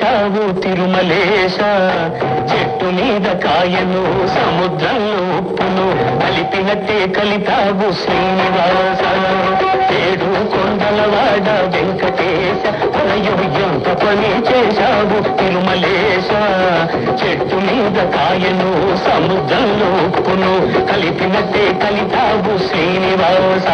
చేశావు తిరుమలేశ. చెట్టు మీద కాయను సముద్రంలో ఉప్పును కలిపినట్టే కలితావు శ్రీనివాస. ఏడు కొండలవాడ వెంకటేశ తనయు ఎంత పని చేశావు తిరుమలేశ. చెట్టు మీద కాయను సముద్రంలో ఉప్పును కలిపినట్టే కలితావు శ్రీనివాస.